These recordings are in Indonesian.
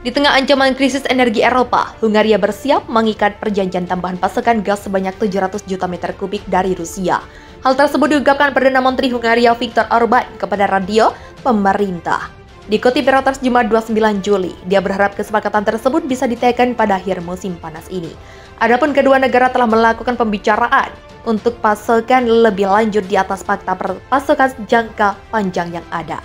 Di tengah ancaman krisis energi Eropa, Hungaria bersiap mengikat perjanjian tambahan pasokan gas sebanyak 700 juta meter kubik dari Rusia. Hal tersebut diungkapkan Perdana Menteri Hungaria Viktor Orbán kepada radio pemerintah. Dikutip Reuters Jumat 29 Juli, dia berharap kesepakatan tersebut bisa ditekan pada akhir musim panas ini. Adapun kedua negara telah melakukan pembicaraan untuk pasokan lebih lanjut di atas fakta pasokan jangka panjang yang ada.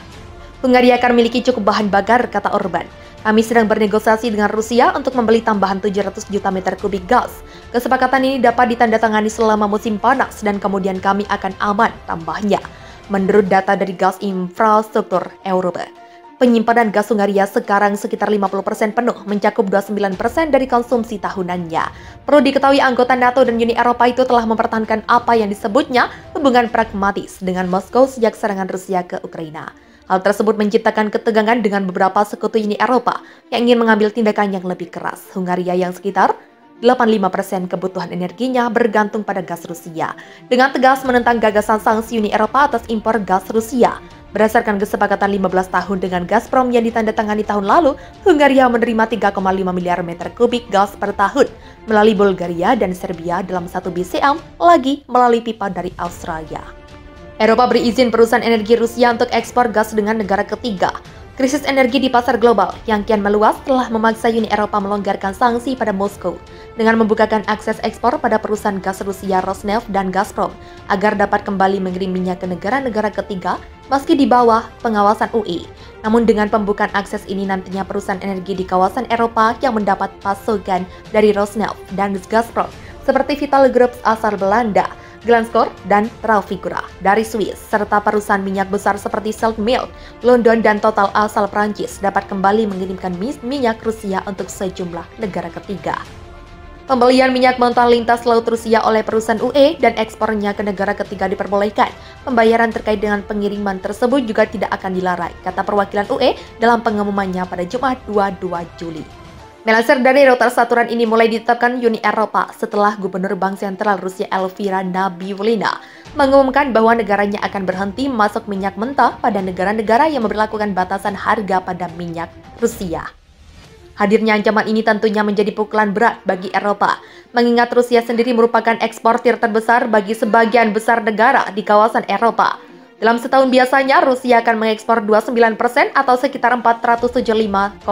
Hungaria akan memiliki cukup bahan bakar, kata Orbán. Kami sedang bernegosiasi dengan Rusia untuk membeli tambahan 700 juta meter kubik gas. Kesepakatan ini dapat ditandatangani selama musim panas dan kemudian kami akan aman, tambahnya. Menurut data dari Gas Infrastruktur Eropa, penyimpanan gas Hungaria sekarang sekitar 50% penuh, mencakup 29% dari konsumsi tahunannya. Perlu diketahui anggota NATO dan Uni Eropa itu telah mempertahankan apa yang disebutnya hubungan pragmatis dengan Moskow sejak serangan Rusia ke Ukraina. Hal tersebut menciptakan ketegangan dengan beberapa sekutu Uni Eropa yang ingin mengambil tindakan yang lebih keras. Hungaria yang sekitar 85% kebutuhan energinya bergantung pada gas Rusia, dengan tegas menentang gagasan sanksi Uni Eropa atas impor gas Rusia. Berdasarkan kesepakatan 15 tahun dengan Gazprom yang ditandatangani tahun lalu, Hungaria menerima 3,5 miliar meter kubik gas per tahun melalui Bulgaria dan Serbia dalam 1 BCM lagi melalui pipa dari Australia. Eropa beri izin perusahaan energi Rusia untuk ekspor gas dengan negara ketiga. Krisis energi di pasar global yang kian meluas telah memaksa Uni Eropa melonggarkan sanksi pada Moskow dengan membukakan akses ekspor pada perusahaan gas Rusia Rosneft dan Gazprom agar dapat kembali mengirim minyak ke negara-negara ketiga meski di bawah pengawasan UE. Namun dengan pembukaan akses ini nantinya perusahaan energi di kawasan Eropa yang mendapat pasokan dari Rosneft dan Gazprom seperti Vital Group asal Belanda, Glencore, dan Trafigura dari Swiss, serta perusahaan minyak besar seperti Seltmilk, London, dan Total asal Prancis dapat kembali mengirimkan minyak Rusia untuk sejumlah negara ketiga. Pembelian minyak mentah lintas laut Rusia oleh perusahaan UE dan ekspornya ke negara ketiga diperbolehkan. Pembayaran terkait dengan pengiriman tersebut juga tidak akan dilarang, kata perwakilan UE dalam pengumumannya pada Jumat 22 Juli. Melansir dari Reuters, aturan ini mulai ditetapkan Uni Eropa setelah Gubernur Bank Sentral Rusia Elvira Nabiullina mengumumkan bahwa negaranya akan berhenti memasok minyak mentah pada negara-negara yang memberlakukan batasan harga pada minyak Rusia. Hadirnya ancaman ini tentunya menjadi pukulan berat bagi Eropa, mengingat Rusia sendiri merupakan eksportir terbesar bagi sebagian besar negara di kawasan Eropa. Dalam setahun biasanya, Rusia akan mengekspor 29% atau sekitar 475,9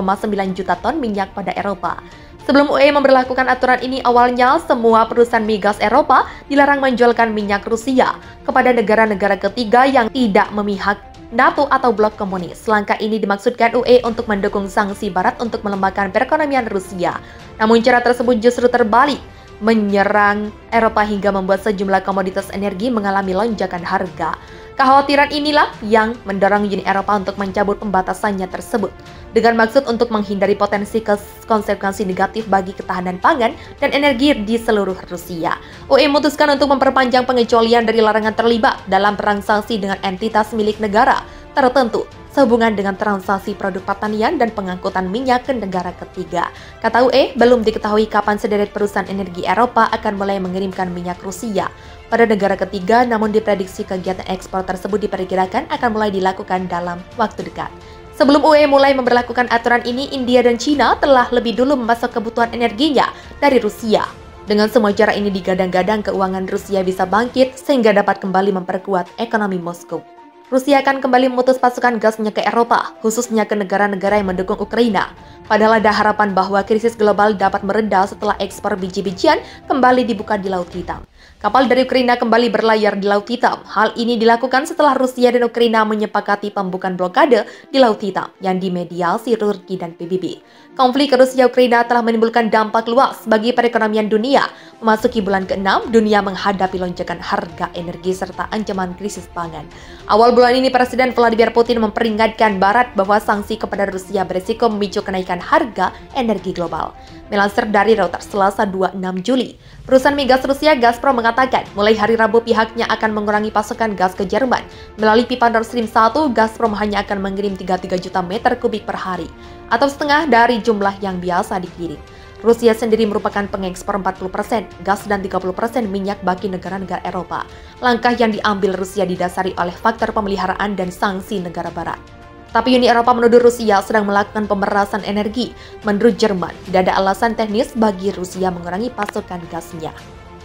juta ton minyak pada Eropa. Sebelum UE memberlakukan aturan ini, awalnya semua perusahaan migas Eropa dilarang menjualkan minyak Rusia kepada negara-negara ketiga yang tidak memihak NATO atau blok komunis. Langkah ini dimaksudkan UE untuk mendukung sanksi Barat untuk melemahkan perekonomian Rusia. Namun cara tersebut justru terbalik, menyerang Eropa hingga membuat sejumlah komoditas energi mengalami lonjakan harga. Kekhawatiran inilah yang mendorong Uni Eropa untuk mencabut pembatasannya tersebut, dengan maksud untuk menghindari potensi konsekuensi negatif bagi ketahanan pangan dan energi di seluruh Rusia. UE memutuskan untuk memperpanjang pengecualian dari larangan terlibat dalam perang sanksi dengan entitas milik negara tertentu sehubungan dengan transaksi produk pertanian dan pengangkutan minyak ke negara ketiga. Kata UE, belum diketahui kapan sederet perusahaan energi Eropa akan mulai mengirimkan minyak Rusia pada negara ketiga, namun diprediksi kegiatan ekspor tersebut diperkirakan akan mulai dilakukan dalam waktu dekat. Sebelum UE mulai memberlakukan aturan ini, India dan China telah lebih dulu memasok kebutuhan energinya dari Rusia. Dengan semua cara ini digadang-gadang keuangan Rusia bisa bangkit sehingga dapat kembali memperkuat ekonomi Moskow. Rusia akan kembali memutus pasokan gasnya ke Eropa, khususnya ke negara-negara yang mendukung Ukraina. Padahal ada harapan bahwa krisis global dapat mereda setelah ekspor biji-bijian kembali dibuka di Laut Hitam. Kapal dari Ukraina kembali berlayar di Laut Hitam. Hal ini dilakukan setelah Rusia dan Ukraina menyepakati pembukaan blokade di Laut Hitam yang dimediasi Turki dan PBB. Konflik Rusia-Ukraina telah menimbulkan dampak luas bagi perekonomian dunia. Memasuki bulan ke-6, dunia menghadapi lonjakan harga energi serta ancaman krisis pangan. Awal bulan ini, Presiden Vladimir Putin memperingatkan Barat bahwa sanksi kepada Rusia berisiko memicu kenaikan harga energi global. Melansir dari Reuters, Selasa 26 Juli, perusahaan migas Rusia Gazprom mengatakan mulai hari Rabu pihaknya akan mengurangi pasokan gas ke Jerman. Melalui pipa Nord Stream 1, Gazprom hanya akan mengirim 33 juta meter kubik per hari, atau setengah dari jumlah yang biasa dikirim. Rusia sendiri merupakan pengekspor 40% gas dan 30% minyak bagi negara-negara Eropa. Langkah yang diambil Rusia didasari oleh faktor pemeliharaan dan sanksi negara Barat. Tapi Uni Eropa menuduh Rusia sedang melakukan pemerasan energi. Menurut Jerman, tidak ada alasan teknis bagi Rusia mengurangi pasokan gasnya.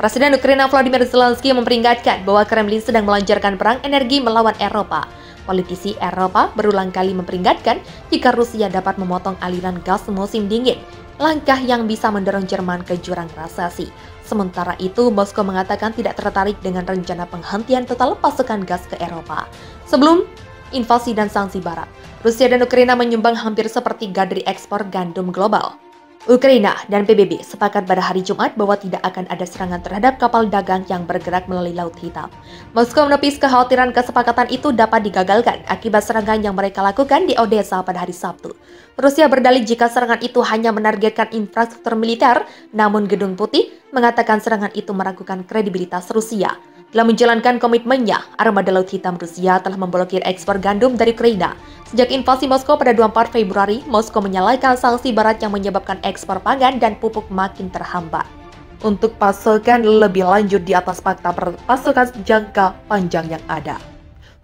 Presiden Ukraina Volodymyr Zelensky memperingatkan bahwa Kremlin sedang melancarkan perang energi melawan Eropa. Politisi Eropa berulang kali memperingatkan jika Rusia dapat memotong aliran gas musim dingin, langkah yang bisa mendorong Jerman ke jurang resesi. Sementara itu, Moskow mengatakan tidak tertarik dengan rencana penghentian total pasokan gas ke Eropa. Sebelum invasi dan sanksi Barat, Rusia dan Ukraina menyumbang hampir sepertiga dari ekspor gandum global. Ukraina dan PBB sepakat pada hari Jumat bahwa tidak akan ada serangan terhadap kapal dagang yang bergerak melalui Laut Hitam. Moskow menepis kekhawatiran kesepakatan itu dapat digagalkan akibat serangan yang mereka lakukan di Odessa pada hari Sabtu. Rusia berdalih jika serangan itu hanya menargetkan infrastruktur militer, namun Gedung Putih mengatakan serangan itu meragukan kredibilitas Rusia. Dalam menjalankan komitmennya, armada Laut Hitam Rusia telah memblokir ekspor gandum dari Ukraina. Sejak invasi Moskow pada 24 Februari, Moskow menyalahkan sanksi Barat yang menyebabkan ekspor pangan dan pupuk makin terhambat. Untuk pasokan lebih lanjut di atas fakta pasokan jangka panjang yang ada,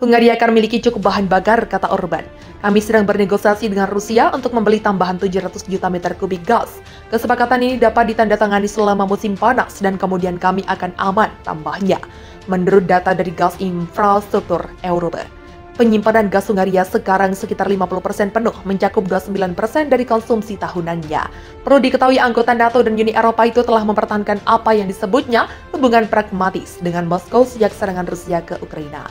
Hungaria akan memiliki cukup bahan bakar, kata Orban. Kami sedang bernegosiasi dengan Rusia untuk membeli tambahan 700 juta meter kubik gas. Kesepakatan ini dapat ditandatangani selama musim panas dan kemudian kami akan aman, tambahnya. Menurut data dari Gas Infrastruktur Eropa, penyimpanan gas Hungaria sekarang sekitar 50% penuh, mencakup 29% dari konsumsi tahunannya. Perlu diketahui anggota NATO dan Uni Eropa itu telah mempertahankan apa yang disebutnya hubungan pragmatis dengan Moskow sejak serangan Rusia ke Ukraina.